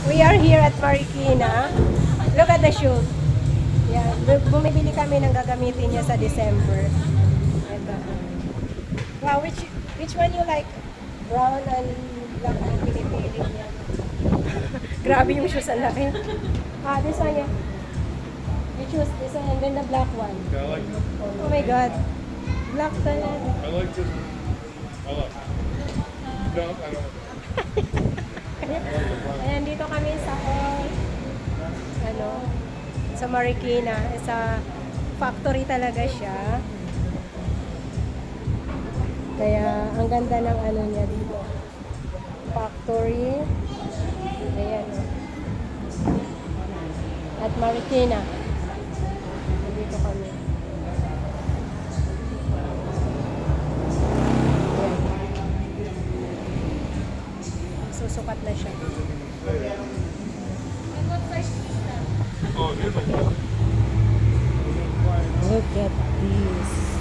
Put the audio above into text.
We are here at Marikina. Look at the shoe. Yeah, bumibili kami ng gagamitin niya sa December. Ito. Wow, which one you like? Brown and black ang pinipili niya. Grabe yung shoes, ang laki. This one, yeah. You choose this one and then the black one. Yeah, I like this. Oh my God. Black talaga. I like this one. I like it. No, I don't. Ayan, dito kami sa sa Marikina. Sa factory talaga siya. Kaya, ang ganda ng ano niya dito. Factory. Ayan, oh. At Marikina. Dito kami. Susukat na siya. Oh, here's a Look at this.